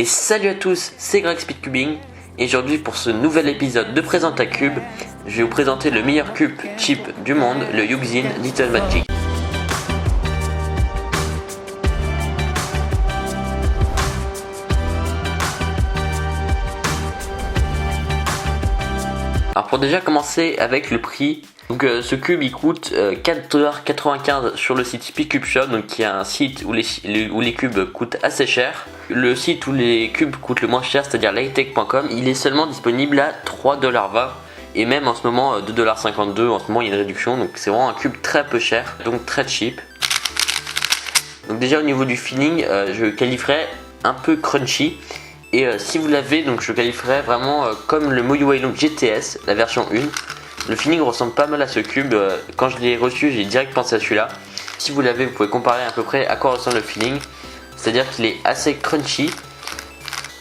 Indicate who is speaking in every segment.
Speaker 1: Et salut à tous, c'est Greg Speedcubing et aujourd'hui pour ce nouvel épisode de Présentacube, je vais vous présenter le meilleur cube cheap du monde, le Yuxin Little Magic. Alors pour déjà commencer avec le prix, donc ce cube il coûte 4,95$ sur le site Speedcube Shop, donc qui est un site où les cubes coûtent assez cher. Le site où les cubes coûtent le moins cher, c'est-à-dire lightech.com, il est seulement disponible à 3,20$ et même en ce moment 2,52$. En ce moment il y a une réduction, donc c'est vraiment un cube très peu cher, donc très cheap. Donc déjà au niveau du feeling, je qualifierais un peu crunchy. Et si vous l'avez, donc je qualifierais vraiment comme le Moyu Wailong GTS, la version 1. Le feeling ressemble pas mal à ce cube. Quand je l'ai reçu, j'ai direct pensé à celui-là. Si vous l'avez, vous pouvez comparer à peu près à quoi ressemble le feeling. C'est-à-dire qu'il est assez crunchy.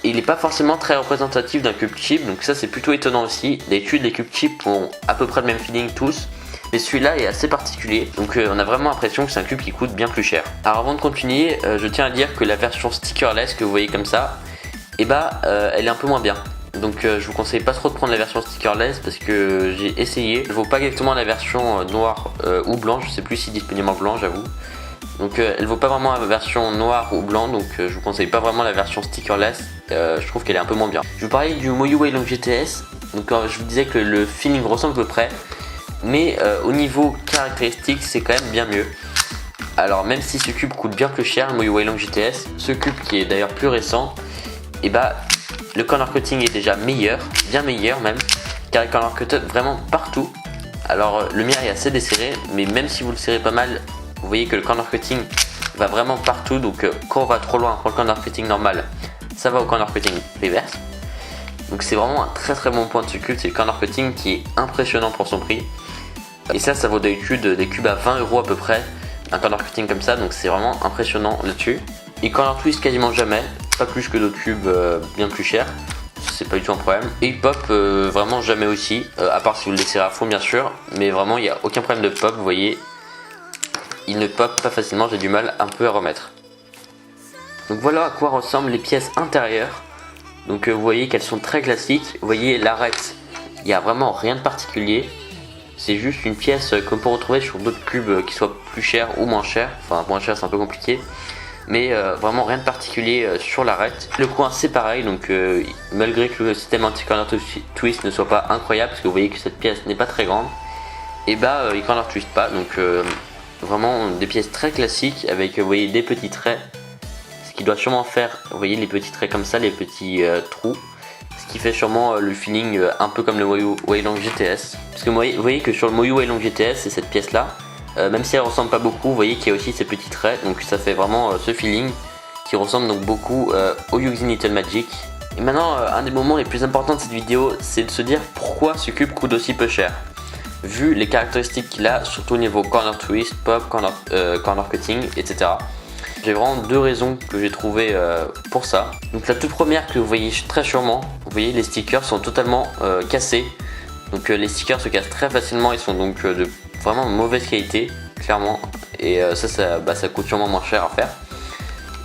Speaker 1: Et il n'est pas forcément très représentatif d'un cube cheap. Donc ça c'est plutôt étonnant aussi. D'habitude les cubes cheap ont à peu près le même feeling tous. Mais celui-là est assez particulier. Donc on a vraiment l'impression que c'est un cube qui coûte bien plus cher. Alors avant de continuer, je tiens à dire que la version stickerless que vous voyez comme ça, et elle est un peu moins bien. Donc je vous conseille pas trop de prendre la version stickerless parce que j'ai essayé. Elle vaut pas exactement la version noire ou blanche, je sais plus si disponible en blanc, j'avoue. Donc elle vaut pas vraiment la version noire ou blanc, donc je vous conseille pas vraiment la version stickerless. Je trouve qu'elle est un peu moins bien. Je vous parlais du Moyu Wailong GTS. Donc je vous disais que le feeling ressemble à peu près, mais au niveau caractéristique c'est quand même bien mieux. Alors même si ce cube coûte bien plus cher, le Moyu Wailong GTS, ce cube qui est d'ailleurs plus récent, et le corner cutting est déjà meilleur, bien meilleur même, car il corner cut vraiment partout. Alors le mien est assez desserré, mais même si vous le serrez pas mal, vous voyez que le corner cutting va vraiment partout. Donc quand on va trop loin pour le corner cutting normal, ça va au corner cutting reverse. Donc c'est vraiment un très très bon point de ce cube, c'est le corner cutting qui est impressionnant pour son prix. Et ça vaut d'habitude des cubes à 20€ à peu près, un corner cutting comme ça, donc c'est vraiment impressionnant là-dessus. Il corner twist quasiment jamais, pas plus que d'autres cubes bien plus chers, c'est pas du tout un problème. Et il pop vraiment jamais aussi, à part si vous le laissez à fond bien sûr, mais vraiment il n'y a aucun problème de pop, vous voyez. Il ne pop pas facilement, j'ai du mal un peu à remettre. Donc voilà à quoi ressemblent les pièces intérieures. Donc vous voyez qu'elles sont très classiques, vous voyez l'arête, il n'y a vraiment rien de particulier. C'est juste une pièce qu'on peut retrouver sur d'autres cubes qui soient plus chers ou moins chers. Enfin moins chers c'est un peu compliqué. Mais vraiment rien de particulier sur l'arête. Le coin c'est pareil, donc malgré que le système anti-corner twist ne soit pas incroyable, parce que vous voyez que cette pièce n'est pas très grande, et il corner twist pas, donc vraiment des pièces très classiques avec vous voyez des petits traits, ce qui doit sûrement faire, vous voyez les petits traits comme ça, les petits trous, ce qui fait sûrement le feeling un peu comme le Moyu Wailong GTS, parce que vous voyez que sur le Moyu Wailong GTS c'est cette pièce là. Même si elle ressemble pas beaucoup, vous voyez qu'il y a aussi ces petits traits, donc ça fait vraiment ce feeling qui ressemble donc beaucoup au Yuxin Little Magic. Et maintenant un des moments les plus importants de cette vidéo, c'est de se dire pourquoi ce cube coûte aussi peu cher, vu les caractéristiques qu'il a, surtout au niveau corner twist, pop, corner cutting, etc. J'ai vraiment deux raisons que j'ai trouvé pour ça. Donc la toute première que vous voyez très sûrement, vous voyez les stickers sont totalement cassés. Donc les stickers se cassent très facilement, ils sont donc de vraiment mauvaise qualité, clairement. Et ça coûte sûrement moins cher à faire.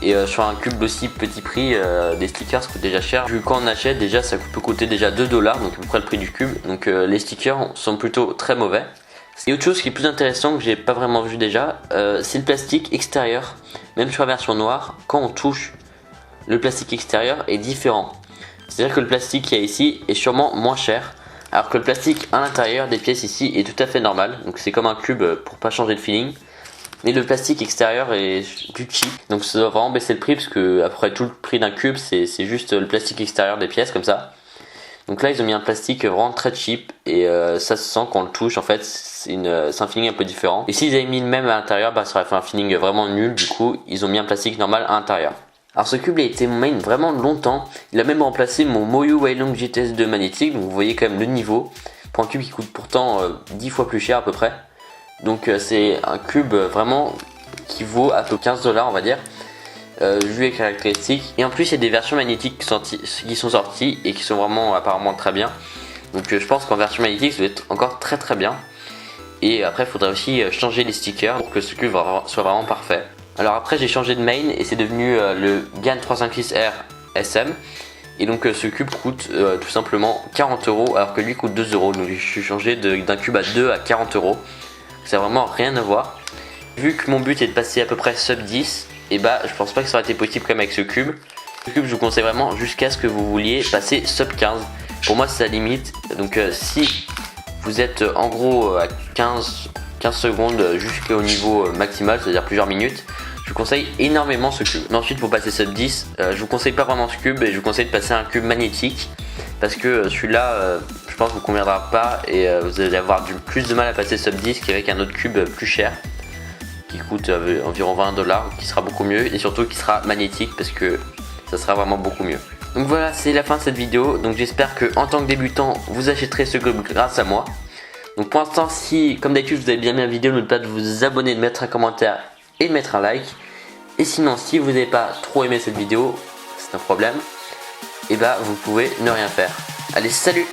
Speaker 1: Et sur un cube aussi petit prix, des stickers coûtent déjà cher. Vu quand on achète, déjà ça peut coûter déjà 2$, donc à peu près le prix du cube. Donc les stickers sont plutôt très mauvais. Et autre chose qui est plus intéressant que j'ai pas vraiment vu déjà, c'est le plastique extérieur. Même sur la version noire, quand on touche, le plastique extérieur est différent. C'est-à-dire que le plastique qu'il y a ici est sûrement moins cher, alors que le plastique à l'intérieur des pièces ici est tout à fait normal. Donc c'est comme un cube pour pas changer de feeling. Mais le plastique extérieur est plus cheap, donc ça doit vraiment baisser le prix, parce que après tout le prix d'un cube c'est juste le plastique extérieur des pièces comme ça. Donc là ils ont mis un plastique vraiment très cheap, et ça se sent quand on le touche, en fait c'est un feeling un peu différent. Et s'ils avaient mis le même à l'intérieur, ça aurait fait un feeling vraiment nul. Du coup ils ont mis un plastique normal à l'intérieur. Alors ce cube a été mon main vraiment longtemps, il a même remplacé mon Moyu Wailong GTS 2 magnétique, donc vous voyez quand même le niveau, pour un cube qui coûte pourtant 10 fois plus cher à peu près. Donc c'est un cube vraiment qui vaut à peu 15$ on va dire, vu les caractéristiques. Et en plus il y a des versions magnétiques qui sont sorties et qui sont vraiment apparemment très bien. Donc je pense qu'en version magnétique ça doit être encore très très bien. Et après il faudrait aussi changer les stickers pour que ce cube soit vraiment parfait. Alors après j'ai changé de main et c'est devenu le GAN 356R SM. Et donc ce cube coûte tout simplement 40 € alors que lui coûte 2 €. Donc je suis changé d'un cube à 2 à 40 €. Ça n'a vraiment rien à voir. Vu que mon but est de passer à peu près sub 10, et bah je pense pas que ça aurait été possible comme avec ce cube. Ce cube je vous conseille vraiment jusqu'à ce que vous vouliez passer sub 15. Pour moi c'est la limite. Donc si vous êtes en gros à 15 secondes jusqu'au niveau maximal, c'est-à-dire plusieurs minutes, je vous conseille énormément ce cube. Mais ensuite pour passer sub 10, je vous conseille pas vraiment ce cube et je vous conseille de passer un cube magnétique parce que celui-là je pense vous conviendra pas et vous allez avoir plus de mal à passer sub 10 qu'avec un autre cube plus cher qui coûte environ 20 $, qui sera beaucoup mieux et surtout qui sera magnétique parce que ça sera vraiment beaucoup mieux. Donc voilà, c'est la fin de cette vidéo. Donc j'espère que en tant que débutant vous achèterez ce cube grâce à moi. Donc pour l'instant, si comme d'habitude vous avez bien aimé la vidéo, n'oubliez pas de vous abonner, de mettre un commentaire et de mettre un like. Et sinon si vous n'avez pas trop aimé cette vidéo, c'est un problème, et bah vous pouvez ne rien faire. Allez, salut!